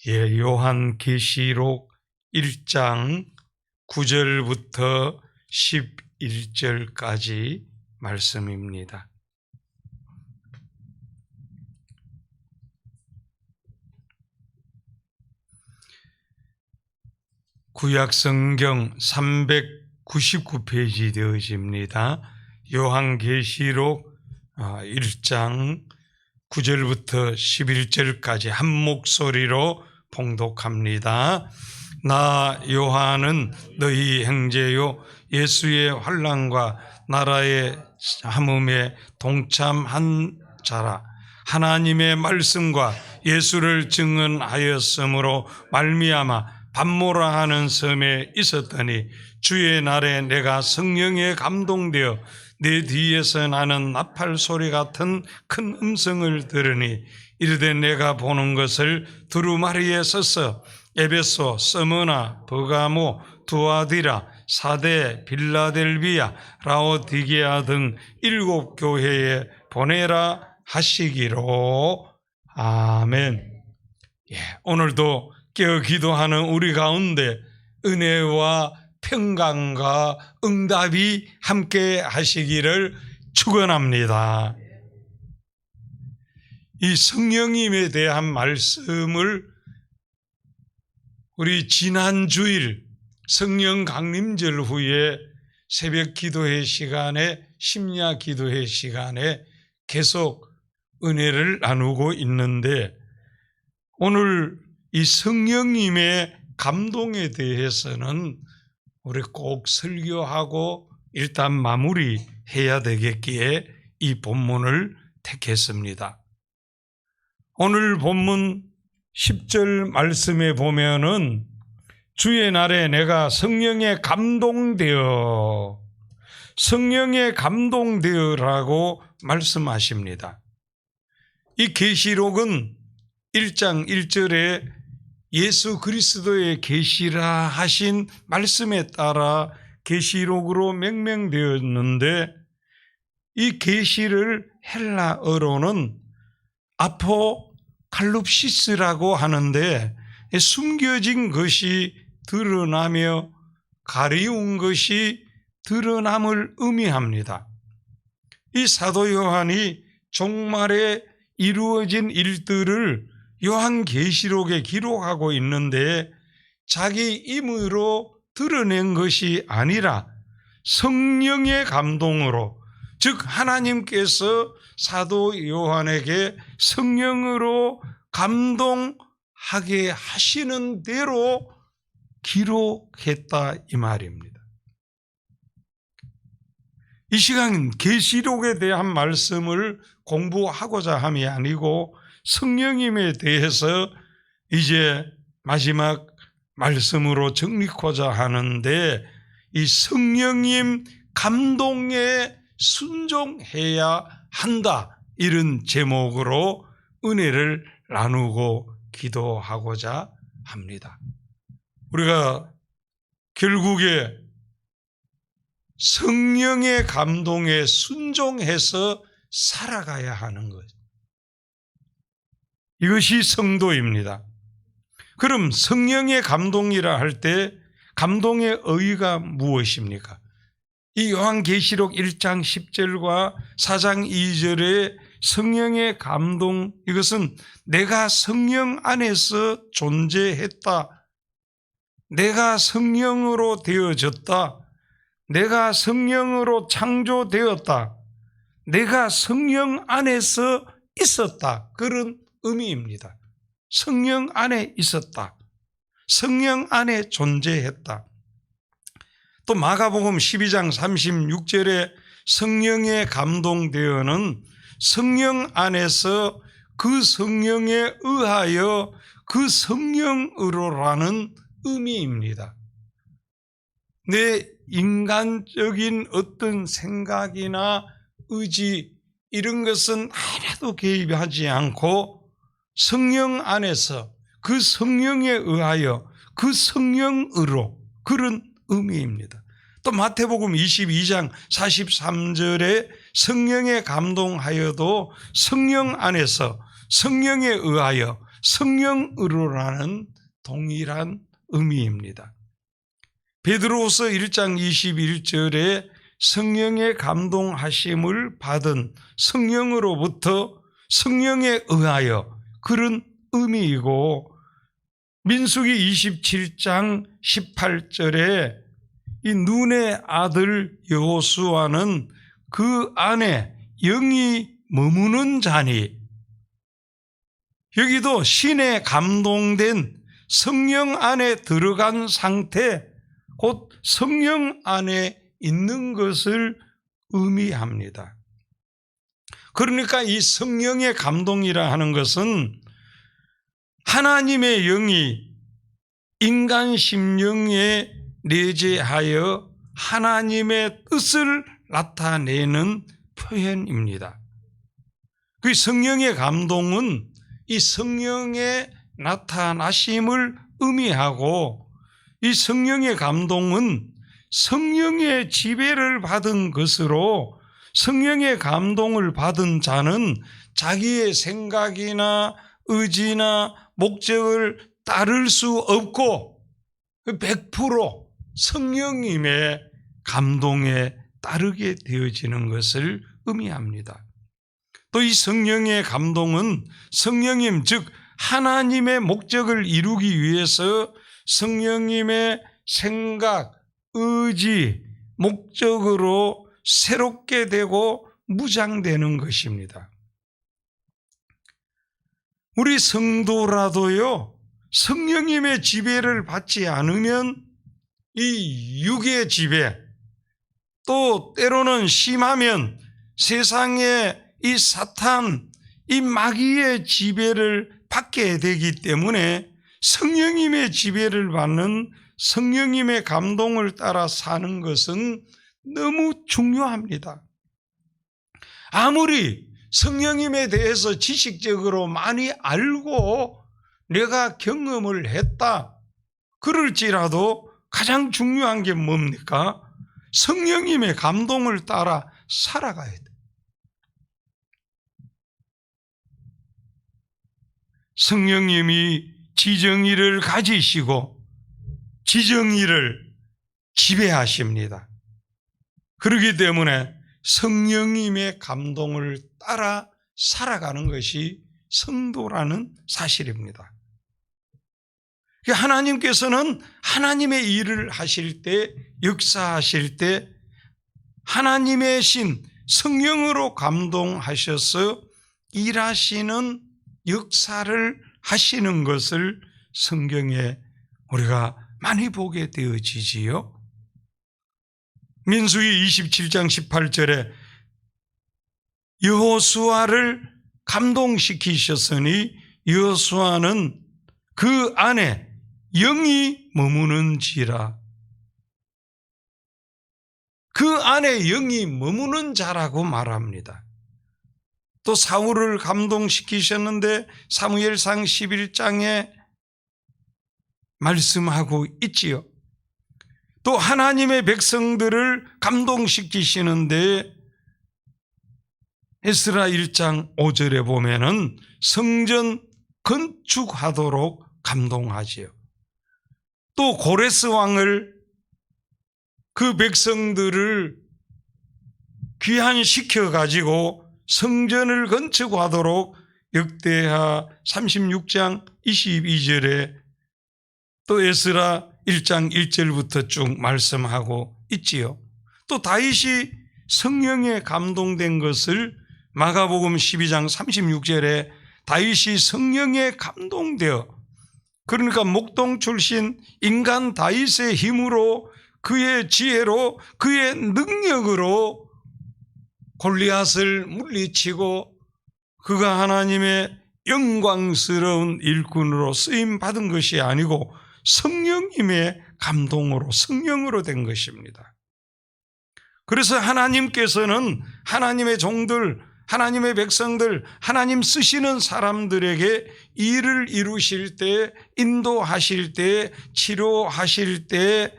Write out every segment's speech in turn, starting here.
요한계시록 1장 9절부터 11절까지 말씀입니다. 구약성경 399페이지 되어집니다. 요한계시록 1장 9절부터 11절까지 한 목소리로 봉독합니다. 나 요한은 너희 형제요 예수의 환난과 나라의 함음에 동참한 자라. 하나님의 말씀과 예수를 증언하였으므로 말미암아 밤모라 하는 섬에 있었더니 주의 날에 내가 성령에 감동되어 내 뒤에서 나는 나팔 소리 같은 큰 음성을 들으니 이르되 내가 보는 것을 두루마리에 서서 에베소, 스무나, 버가모, 두아디라, 사데, 빌라델비아, 라오디게아 등 7 교회에 보내라 하시기로. 아멘. 오늘도 깨어 기도하는 우리 가운데 은혜와 평강과 응답이 함께 하시기를 축원합니다. 이 성령님에 대한 말씀을 우리 지난 주일 성령 강림절 후에 새벽 기도회 시간에 심야 기도회 시간에 계속 은혜를 나누고 있는데, 오늘 이 성령님의 감동에 대해서는 우리 꼭 설교하고 일단 마무리해야 되겠기에 이 본문을 택했습니다. 오늘 본문 10절 말씀에 보면은 주의 날에 내가 성령에 감동되어라고 말씀하십니다. 이 계시록은 1장 1절에 예수 그리스도의 계시라 하신 말씀에 따라 계시록으로 명명되었는데, 이 계시를 헬라어로는 아포칼립시스라고 하는데, 숨겨진 것이 드러나며 가리운 것이 드러남을 의미합니다. 이 사도 요한이 종말에 이루어진 일들을 요한계시록에 기록하고 있는데, 자기 임의로 드러낸 것이 아니라 성령의 감동으로, 즉 하나님께서 사도 요한에게 성령으로 감동하게 하시는 대로 기록했다 이 말입니다. 이 시간 계시록에 대한 말씀을 공부하고자 함이 아니고 성령님에 대해서 이제 마지막 말씀으로 정리하고자 하는데, 이 성령님 감동에 순종해야 한다, 이런 제목으로 은혜를 나누고 기도하고자 합니다. 우리가 결국에 성령의 감동에 순종해서 살아가야 하는 것, 이것이 성도입니다. 그럼 성령의 감동이라 할 때 감동의 의의가 무엇입니까? 이 요한계시록 1장 10절과 4장 2절의 성령의 감동, 이것은 내가 성령 안에서 존재했다, 내가 성령으로 되어졌다, 내가 성령으로 창조되었다, 내가 성령 안에서 있었다, 그런 의미입니다. 성령 안에 있었다, 성령 안에 존재했다. 또 마가복음 12장 36절에 성령에 감동되어는 성령 안에서 그 성령에 의하여 그 성령으로라는 의미입니다. 내 인간적인 어떤 생각이나 의지, 이런 것은 하나도 개입하지 않고 성령 안에서 그 성령에 의하여 그 성령으로, 그런 의미입니다. 또 마태복음 22장 43절에 성령에 감동하여도 성령 안에서 성령에 의하여 성령으로라는 동일한 의미입니다. 베드로후서 1장 21절에 성령의 감동하심을 받은 성령으로부터 성령에 의하여 그런 의미이고, 민수기 27장 18절에 이 눈의 아들 여호수아는 그 안에 영이 머무는 자니, 여기도 신에 감동된 성령 안에 들어간 상태, 곧 성령 안에 있는 것을 의미합니다. 그러니까 이 성령의 감동이라 하는 것은 하나님의 영이 인간 심령에 내재하여 하나님의 뜻을 나타내는 표현입니다. 그 성령의 감동은 이 성령의 나타나심을 의미하고, 이 성령의 감동은 성령의 지배를 받은 것으로, 성령의 감동을 받은 자는 자기의 생각이나 의지나 목적을 따를 수 없고 100% 성령님의 감동에 따르게 되어지는 것을 의미합니다. 또 이 성령의 감동은 성령님, 즉 하나님의 목적을 이루기 위해서 성령님의 생각, 의지, 목적으로 새롭게 되고 무장되는 것입니다. 우리 성도라도요, 성령님의 지배를 받지 않으면 이 육의 지배, 또 때로는 심하면 세상의 이 사탄, 이 마귀의 지배를 받게 되기 때문에 성령님의 지배를 받는, 성령님의 감동을 따라 사는 것은 너무 중요합니다. 아무리 성령님에 대해서 지식적으로 많이 알고 내가 경험을 했다 그럴지라도 가장 중요한 게 뭡니까? 성령님의 감동을 따라 살아가야 돼. 성령님이 지정의를 가지시고 지정의를 지배하십니다. 그렇기 때문에 성령님의 감동을 따라 살아가는 것이 성도라는 사실입니다. 하나님께서는 하나님의 일을 하실 때, 역사하실 때 하나님의 신 성령으로 감동하셔서 일하시는 역사를 하시는 것을 성경에 우리가 많이 보게 되어지지요. 민수기 27장 18절에 여호수아를 감동시키셨으니 여호수아는 그 안에 영이 머무는지라. 그 안에 영이 머무는 자라고 말합니다. 또 사울을 감동시키셨는데 사무엘상 11장에 말씀하고 있지요. 또 하나님의 백성들을 감동시키시는데 에스라 1장 5절에 보면은 성전 건축하도록 감동하지요. 또 고레스 왕을, 그 백성들을 귀환시켜 가지고 성전을 건축하도록 역대하 36장 22절에 또 에스라 1장 1절부터 쭉 말씀하고 있지요. 또 다윗이 성령에 감동된 것을 마가복음 12장 36절에 다윗이 성령에 감동되어, 그러니까 목동 출신 인간 다윗의 힘으로, 그의 지혜로, 그의 능력으로 골리앗을 물리치고 그가 하나님의 영광스러운 일꾼으로 쓰임 받은 것이 아니고 성령님의 감동으로, 성령으로 된 것입니다. 그래서 하나님께서는 하나님의 종들, 하나님의 백성들, 하나님 쓰시는 사람들에게 일을 이루실 때, 인도하실 때, 치료하실 때,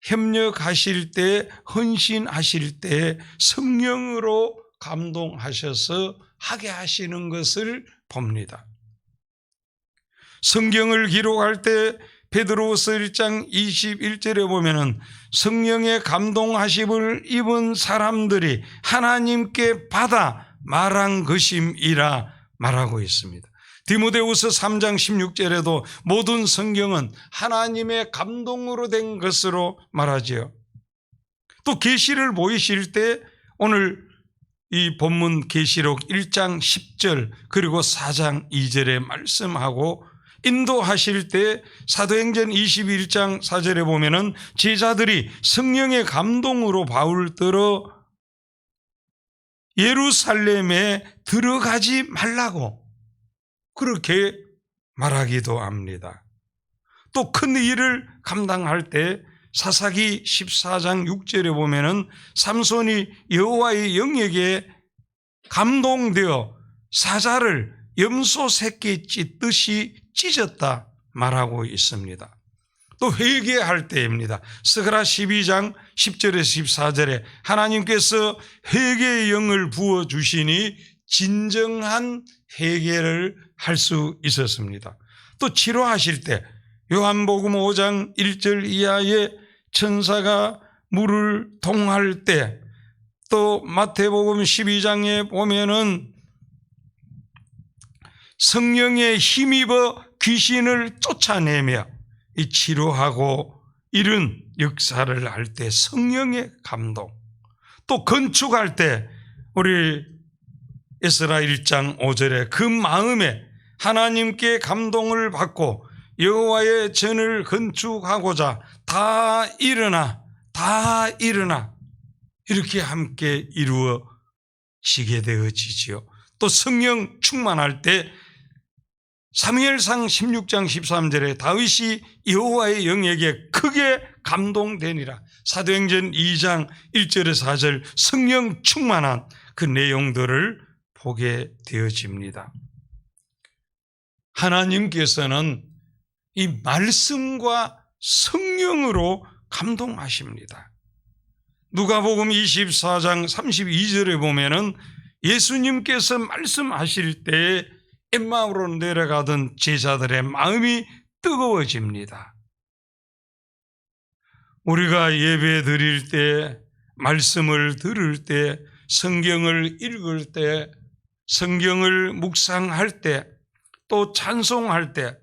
협력하실 때, 헌신하실 때 성령으로 감동하셔서 하게 하시는 것을 봅니다. 성경을 기록할 때 베드로후서 1장 21절에 보면은 성령의 감동하심을 입은 사람들이 하나님께 받아 말한 것임이라 말하고 있습니다. 디모데후서 3장 16절에도 모든 성경은 하나님의 감동으로 된 것으로 말하지요. 또 계시를 보이실 때 오늘 이 본문 계시록 1장 10절 그리고 4장 2절에 말씀하고 인도하실 때 사도행전 21장 4절에 보면은 제자들이 성령의 감동으로 바울들어 예루살렘에 들어가지 말라고 그렇게 말하기도 합니다. 또 큰 일을 감당할 때 사사기 14장 6절에 보면은 삼손이 여호와의 영역에 감동되어 사자를 염소 새끼 찢듯이 찢었다 말하고 있습니다. 또 회개할 때입니다. 스가랴 12장 10절에서 14절에 하나님께서 회개의 영을 부어주시니 진정한 회개를 할 수 있었습니다. 또 치료하실 때 요한복음 5장 1절 이하에 천사가 물을 통할 때, 또 마태복음 12장에 보면은 성령에 힘입어 귀신을 쫓아내며 이 치료하고 이런 역사를 할 때 성령의 감동, 또 건축할 때 우리 에스라 1장 5절에 그 마음에 하나님께 감동을 받고 여호와의 전을 건축하고자 다 일어나 이렇게 함께 이루어지게 되어지지요. 또 성령 충만할 때 사무엘상 16장 13절에 다윗이 여호와의 영에게 크게 감동되니라. 사도행전 2장 1절에서 4절 성령 충만한 그 내용들을 보게 되어집니다. 하나님께서는 이 말씀과 성령으로 감동하십니다. 누가복음 24장 32절에 보면은 예수님께서 말씀하실 때 엠마오로 내려가던 제자들의 마음이 뜨거워집니다. 우리가 예배 드릴 때, 말씀을 들을 때, 성경을 읽을 때, 성경을 묵상할 때, 또 찬송할 때,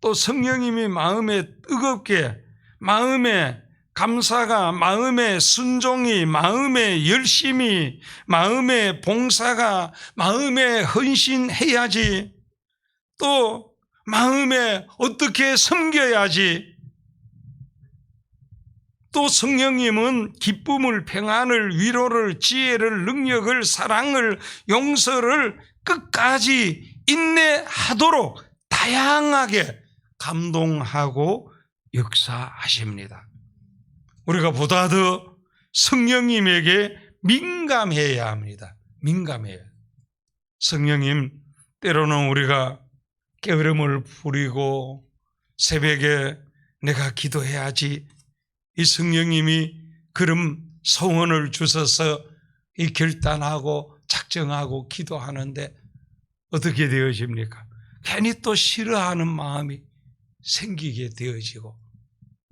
또 성령님이 마음에 뜨겁게, 마음에 감사가, 마음에 순종이, 마음에 열심이, 마음에 봉사가, 마음에 헌신해야지, 또 마음에 어떻게 섬겨야지, 또 성령님은 기쁨을, 평안을, 위로를, 지혜를, 능력을, 사랑을, 용서를 끝까지 인내하도록 다양하게 감동하고 역사하십니다. 우리가 보다 더 성령님에게 민감해야 합니다. 민감해야. 성령님, 때로는 우리가 게으름을 부리고 새벽에 내가 기도해야지, 이 성령님이 그런 소원을 주셔서 이 결단하고 작정하고 기도하는데 어떻게 되어집니까? 괜히 또 싫어하는 마음이 생기게 되어지고,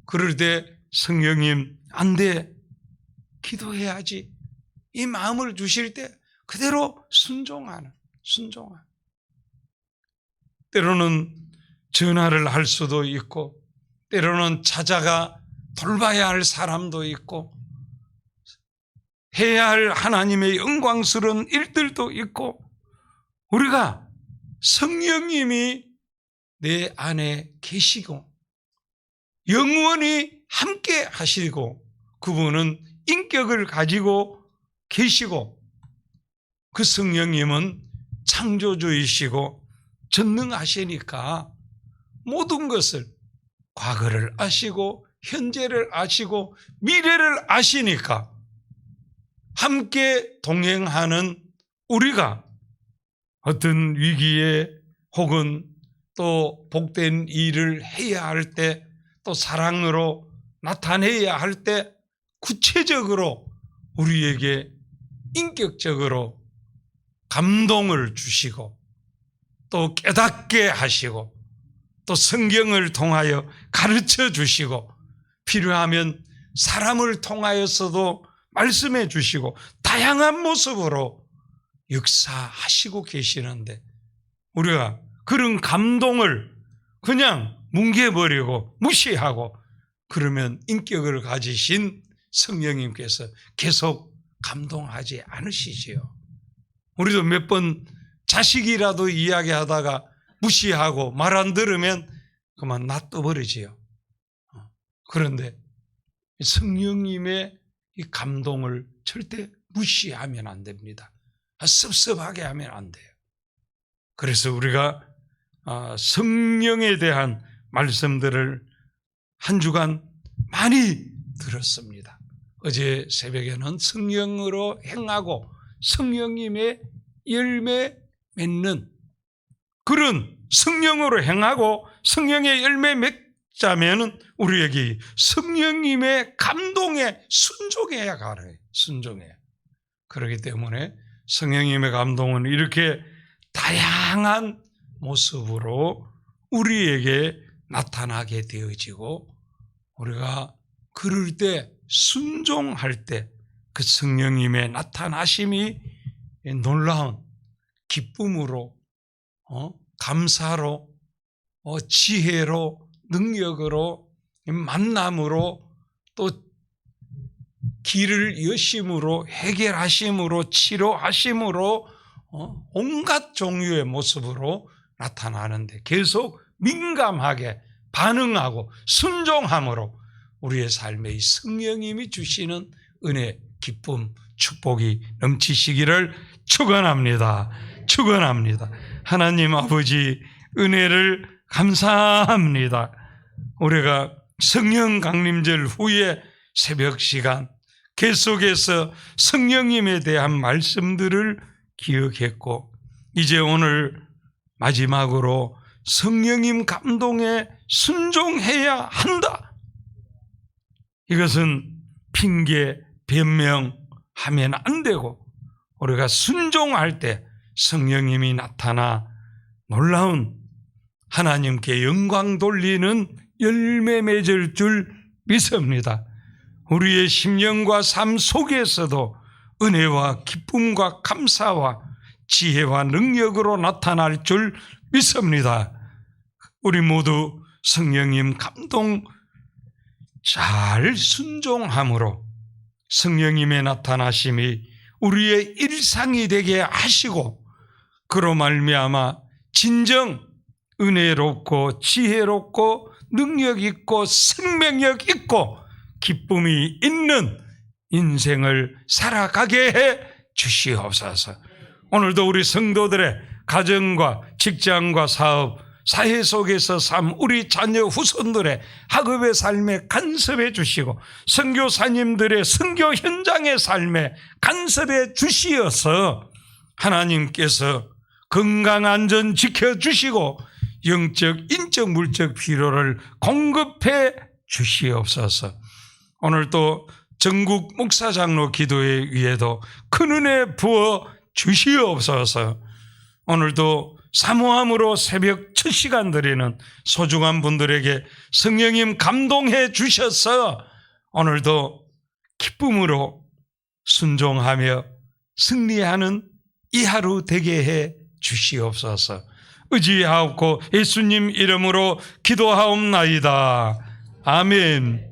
그럴 때 성령님 안 돼, 기도해야지, 이 마음을 주실 때 그대로 순종하는. 때로는 전화를 할 수도 있고, 때로는 찾아가 돌봐야 할 사람도 있고, 해야 할 하나님의 영광스러운 일들도 있고, 우리가 성령님이 내 안에 계시고 영원히 함께 하시고 그분은 인격을 가지고 계시고, 그 성령님은 창조주이시고 전능하시니까 모든 것을, 과거를 아시고 현재를 아시고 미래를 아시니까 함께 동행하는 우리가 어떤 위기에 혹은 또 복된 일을 해야 할 때, 또 사랑으로 나타내야 할 때 구체적으로 우리에게 인격적으로 감동을 주시고 또 깨닫게 하시고 또 성경을 통하여 가르쳐 주시고 필요하면 사람을 통하여서도 말씀해 주시고 다양한 모습으로 역사하시고 계시는데 우리가 그런 감동을 그냥 뭉개버리고 무시하고 그러면 인격을 가지신 성령님께서 계속 감동하지 않으시지요. 우리도 몇 번 자식이라도 이야기하다가 무시하고 말 안 들으면 그만 놔둬버리지요. 그런데 성령님의 이 감동을 절대 무시하면 안 됩니다. 섭섭하게 하면 안 돼요. 그래서 우리가 성령에 대한 말씀들을 한 주간 많이 들었습니다. 어제 새벽에는 성령으로 행하고 성령님의 열매 맺는 그런 성령으로 행하고 성령의 열매 맺자면 우리에게 성령님의 감동에 순종해야 가요. 순종해야. 그렇기 때문에 성령님의 감동은 이렇게 다양한 모습으로 우리에게 나타나게 되어지고 우리가 그럴 때 순종할 때 그 성령님의 나타나심이 놀라운 기쁨으로 감사로 지혜로 능력으로 만남으로 또 길을 여심으로 해결하심으로 치료하심으로 온갖 종류의 모습으로 나타나는데 계속 민감하게 반응하고 순종함으로 우리의 삶에 이 성령님이 주시는 은혜, 기쁨, 축복이 넘치시기를 축원합니다. 축원합니다. 하나님 아버지 은혜를 감사합니다. 우리가 성령 강림절 후에 새벽 시간 계속해서 성령님에 대한 말씀들을 기억했고 이제 오늘 마지막으로 성령님 감동에 순종해야 한다. 이것은 핑계, 변명하면 안 되고 우리가 순종할 때 성령님이 나타나 놀라운 하나님께 영광 돌리는 열매 맺을 줄 믿습니다. 우리의 심령과 삶 속에서도 은혜와 기쁨과 감사와 지혜와 능력으로 나타날 줄 믿습니다. 우리 모두 성령님 감동 잘 순종함으로 성령님의 나타나심이 우리의 일상이 되게 하시고 그로 말미암아 진정 은혜롭고 지혜롭고 능력 있고 생명력 있고 기쁨이 있는 인생을 살아가게 해 주시옵소서. 오늘도 우리 성도들의 가정과 직장과 사업, 사회 속에서 삶, 우리 자녀 후손들의 학업의 삶에 간섭해 주시고 선교사님들의 선교 현장의 삶에 간섭해 주시어서 하나님께서 건강 안전 지켜주시고 영적, 인적, 물적 필요를 공급해 주시옵소서. 오늘 또 전국 목사장로 기도회 위에도 큰 은혜 부어 주시옵소서. 오늘도 사모함으로 새벽 첫 시간 드리는 소중한 분들에게 성령님 감동해 주셔서 오늘도 기쁨으로 순종하며 승리하는 이 하루 되게 해 주시옵소서. 의지하옵고 예수님 이름으로 기도하옵나이다. 아멘.